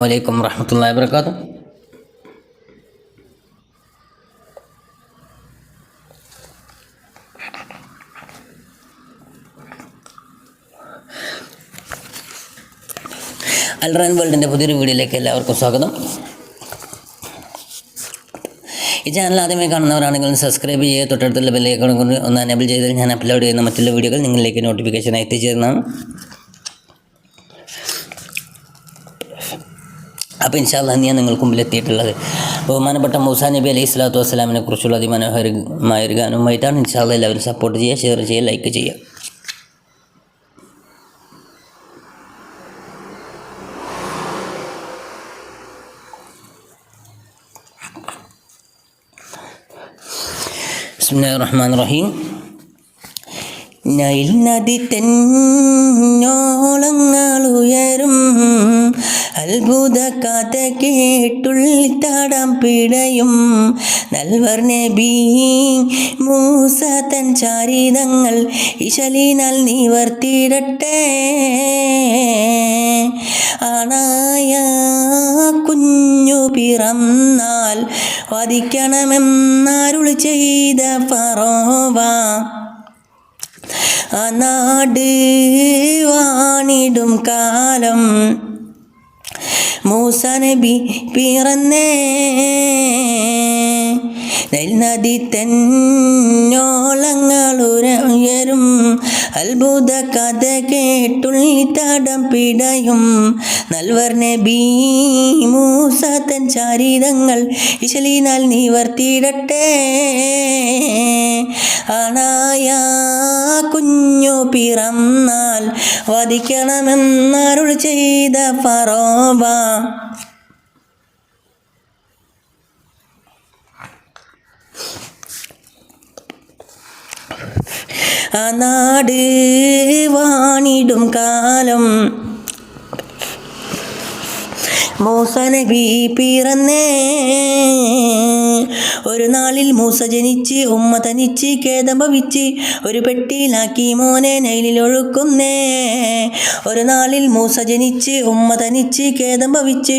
വലൈക്കും വറഹ്മത്തുള്ളാഹി വബറകാതുഹു. അൽറൈൻ വേൾഡിൻ്റെ പുതിയൊരു വീഡിയോയിലേക്ക് എല്ലാവർക്കും സ്വാഗതം. ഈ ചാനൽ ആദ്യമായി കാണുന്നവരാണെങ്കിൽ സബ്സ്ക്രൈബ് ചെയ്യുക, തൊട്ടടുത്തുള്ള ബെല്ലൈക്കൺ കൊണ്ട് ഒന്ന് എനേബിൾ ചെയ്താൽ ഞാൻ അപ്ലോഡ് ചെയ്യുന്ന മറ്റുള്ള വീഡിയോകൾ നിങ്ങളിലേക്ക് നോട്ടിഫിക്കേഷൻ എത്തിച്ചേരുന്നതാണ്. അപ്പോൾ ഇൻഷാ അല്ലാഹ് ഞാൻ നിങ്ങൾക്ക് മുമ്പിൽ എത്തിയിട്ടുള്ളത് ബഹുമാനപ്പെട്ട മൂസാ നബി അലൈഹി സ്വലാത്തു വസ്സലാമിനെ കുറിച്ചുള്ള അതിമനോഹരമായൊരു ഗാനവുമായിട്ടാണ്. ഇൻഷാ അല്ലാഹ് എല്ലാവരും സപ്പോർട്ട് ചെയ്യുക, ഷെയർ ചെയ്യുക, ലൈക്ക് ചെയ്യുക. ബിസ്മില്ലാഹിർ റഹ്മാനിർ റഹീം. നൈൽ നദി തെന്നോളങ്ങളുയരും അത്ഭുത കഥ കേട്ടുള്ളിത്താടാം പിടയും നൽവർ നബി മൂസ തൻ ചാരിതങ്ങൾ ഇശലിനാൽ നിവർത്തിയിടട്ടെ. ആണായ കുഞ്ഞു പിറന്നാൽ വധിക്കണമെന്നരുൾ ചെയ്ത ഫറോവ ആ നാട് വാണിടും കാലം മൂസ നബി പിറന്നേ. നൈൽ നദി തെന്നോളങ്ങളുയരും അത്ഭുത കഥ കേട്ടുള്ളിത്താടം പിടയും നൽവർ നബി മൂസ തൻ ചാരിതങ്ങൾ ഇശലിനാൽ നിവർത്തിയിടട്ടെ. ആണായ കുഞ്ഞു പിറന്നാൽ വധിക്കണമെന്നരുൾ ചെയ്ത ഫറോവ ആ നാട് വാണിടും കാലം മൂസ നബി പിറന്നേ. ഒരു നാളിൽ മൂസ ജനിച്ച് ഉമ്മ തനിച്ച് ഖേദം ഭവിച്ച് ഒരു പെട്ടിയിലാക്കി മോനെ നൈലിൽ ഒഴുക്കുന്നേ. ഒരു നാളിൽ മൂസ ജനിച്ച് ഉമ്മ തനിച്ച് ഖേദം ഭവിച്ച്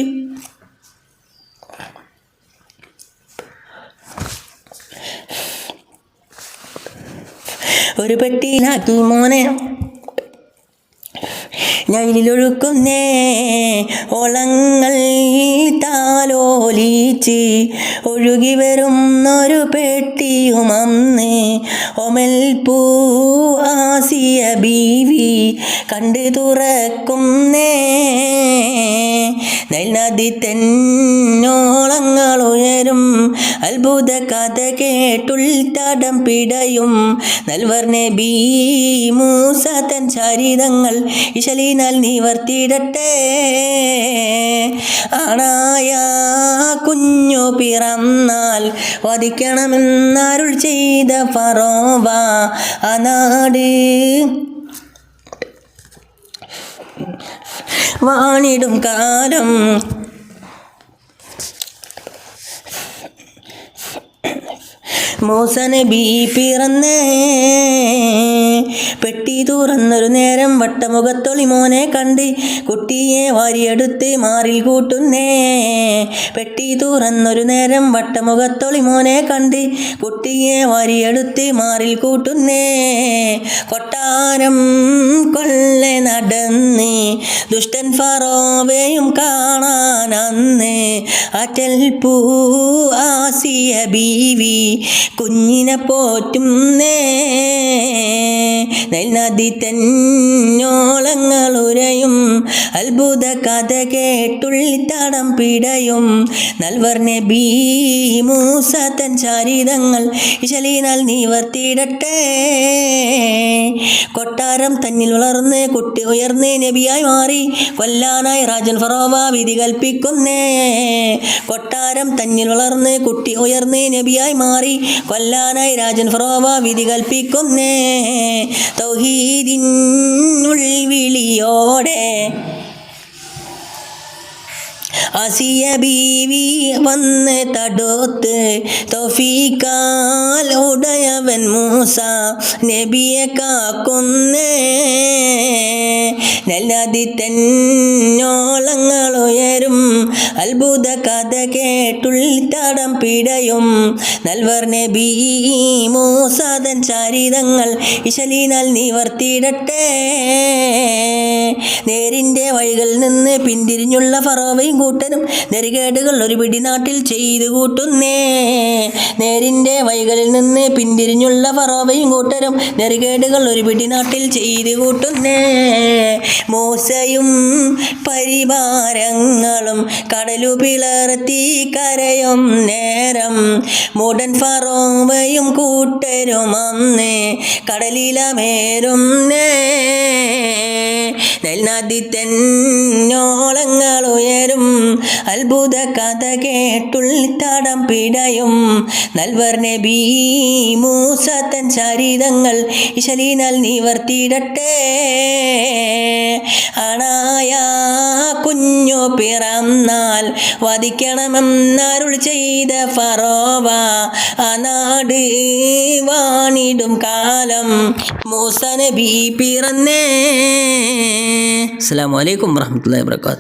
ഒരു പെട്ടിയിലാക്കി മോനെ നൈലിലൊഴുക്കുന്നേ. ഓളങ്ങൾ താലോലിച്ച് ഒഴുകി വരുന്നൊരു പെട്ടിയുമന്ന് ഒമൽപ്പൂ ആസിയ ബീവി കണ്ടു തുറക്കുന്നേ. നൈൽ നദി തെന്നോളങ്ങളുയരും അത്ഭുത കഥ കേട്ടുൾത്താടം പിടയും നൽവർ നബി മൂസ തൻ ചരിതങ്ങൾ ഇശലിനാൽ നിവർത്തിയിടട്ടെ. ആണായ കുഞ്ഞു പിറന്നാൽ വധിക്കണമെന്നരുൾ ചെയ്ത ഫറോവ ആ നാട് വാണിടും കാലം മൂസ നബി പിറന്നേ. പെട്ടി തുറന്നൊരു നേരം വട്ടമുഖത്തൊളി മോനെ കണ്ട് കുട്ടിയെ വാരിയെടുത്ത് മാറിൽ കൂട്ടുന്നേ. പെട്ടി തുറന്നൊരു നേരം വട്ടമുഖത്തൊളി മോനെ കണ്ട് കുട്ടിയെ വാരിയെടുത്ത് മാറിൽ കൂട്ടുന്നേ. കൊട്ടാരം കൊള്ള നടന്ന് ദുഷ്ടൻ ഫറോവയും കാണാനന്ന് അറ്റൽ പൂ ആസിയ ബീവി കുഞ്ഞിനെ പോറ്റുന്നേ. നൈൽ നദി തെന്നോളങ്ങളുരയും അത്ഭുത കഥ കേട്ടുള്ളിത്താടം പിടയും നൽവർ നബി മൂസ തൻ ചരിതങ്ങൾ ഇശലിനാൽ നിവർത്തിയിടട്ടെ. കൊട്ടാരം തന്നിൽ വളർന്ന് കുട്ടി ഉയർന്ന് നബിയായി മാറി കൊല്ലാനായി രാജൻ ഫറോവ വിധി കൽപ്പിക്കുന്നേ. കൊട്ടാരം തന്നിൽ വളർന്ന് കുട്ടി ഉയർന്ന് നബിയായി മാറി കൊല്ലാനായി രാജൻ ഫറോവ വിധി കൽപ്പിക്കുന്നേ. തൗഹീദിൻ ഉൾവിളിയോടെ ആസിയ ബീവി വന്ന് തടുത്ത് തൗഫീഖാൽ ഉടയവൻ മൂസ നബിയെ കാക്കുന്നേ. നല്ലതി തെന്നോളങ്ങളുയരും അത്ഭുത കഥ കേട്ടുൾത്തടം പിടയും നൽവർ നബി മൂസാതൻ ചരിതങ്ങൾ ഇശലിനാൽ നിവർത്തിയിടട്ടെ. നേരിൻ്റെ വഴികളിൽ നിന്ന് പിന്തിരിഞ്ഞുള്ള ഫറോവയും കൂട്ടരും നെറികേടുകൾ ഒരു പിടി നാട്ടിൽ ചെയ്തു കൂട്ടുന്നേ. നേരിൻ്റെ വഴികളിൽ നിന്ന് പിന്തിരിഞ്ഞുള്ള ഫറോവയും കൂട്ടരും നെറികേടുകൾ ഒരു പിടി നാട്ടിൽ ചെയ്തു കൂട്ടുന്നേ. മൂസയും പരിവാരങ്ങളും കടലു പിളർത്തി കരയും നേരം മുടൻ ഫറോവയും കൂട്ടരും അന്ന് കടലിലമേറുന്നേ. നെൽനദി തെന്നോളങ്ങൾ ഉയരും അത്ഭുത കഥ കേട്ടുൾത്തടം പിടയും നൽവർ നബി മൂസത്തൻ ചരിതങ്ങൾ ഇശലിനാൽ നിവർത്തിയിടട്ടെ. അണായ കുഞ്ഞു പിറന്നാൽ വധിക്കണമെന്നരുൾ ചെയ്ത ഫറോവ ആ നാട് വാണിടും കാലം മൂസ നബി പിറന്നേ. അസ്സലാമു അലൈക്കും വറഹ്മത്തുള്ളാഹി വബറകാതുഹു.